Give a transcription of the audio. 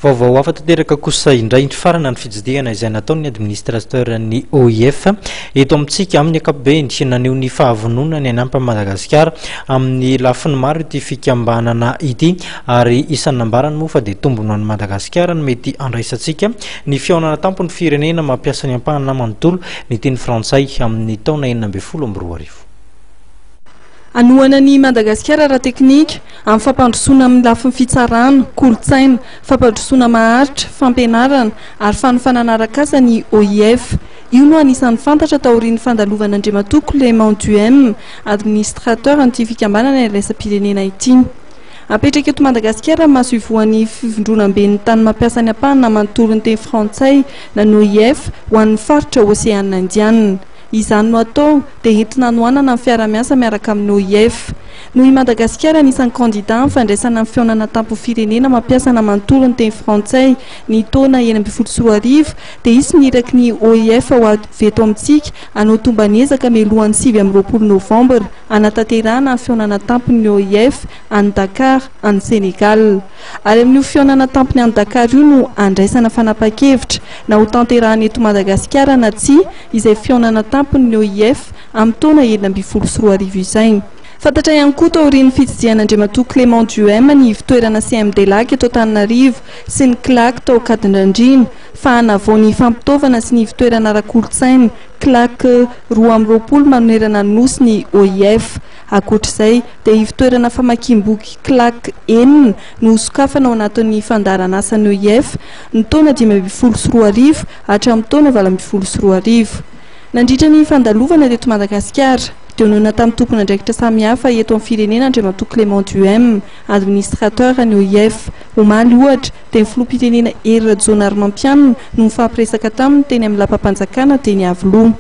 Vaovao hafa tanteraka kosa indray indry farana ny fijidihana izay nataon'ny administrateur'ny OIF eto amintsika amin'ny ankapobeny naneho ny fahavononany anampy Madagasikara amin'ny lafiny maro ity fikambanana ity ary isan'ny nambarany moa fa dia tombony ho an'i Madagasikara ny mety andraisantsika ny fihaonana tampony firenena mampiasa ny ampahana manontolo ny teny frantsay amin'ny taona 2012. Anoana ny Madagasikara raha teknika amin'ny fampandrosoana amin'ny lafiny fitsarana, kolotsaina, fampandrosoana maharitra, fampianarana ary fanofanana arak'asa ny OIF. Io no anisan'ny fantatra taorian'ny fandalovana Andriamatoa Clément Duhem, administrateur an'ity fikambanana iraisam-pirenena ity. Apetraka eto Madagasikara mahasoivoan'ny fivondronam-ben'ny tany mampiasa ny ampahana manontolo ny teny frantsay na ny OIF ho an'ny faritra Oseanina Indianina. Izany no atao dia entina hanoanana amin'ny fiara-miasa miaraka amin'ny OIF. Noho i Madagasikara anisan'ny candidat amin'ny fandraisana amin'ny fihaonana tampony firenena mampiasa na manontolo ny teny frantsay ny taona 2014 dia izy niraky ny OIF ho avy eto amintsika hanao tombanezaka mialohan'ny 7 Novambra hanatanterahana amin'ny fihaonana tampony ny OIF any Dakar any Senegal. Ary amin'io fihaonana tampony any Dakar io no andraisana fanapa-kevitra na ho tanterahana eto Madagasikara na tsy izay fihaonana tampony ny OIF amin'ny taona 2013 izay. Fantatra ihany koa taorian'ny fitsidihan'Andriamatoa Clément Duhem ny fitoerana CMDLAC eto Antananarivo sy ny CLAC tao Kadindrandrina fa hanavao ny fampitaovana sy ny fitoerana ara-kolotsaina CLAC 2020 manonerana ny nosy ny OIF. Ankoatr'izay dia fitoerana famakiam-boky CLAC enina no sokafana ao anatin'ny fandarana asan'ny OIF ny taona 2013 hatramin'ny taona 2013. Nandritra ny fandalovana teto Madagasikara teo noana tamin'ny tompona andraikitra samihafa eto amin'ny firenena Andriamatoa Clément Duhem, administrateur ny OIF. Omaly ohatra dia ny filoham-pirenena Hery Rajoelina Ramampianina no mifampiresaka taminy teny amin'ny lampam-panjakana teny Avoloha.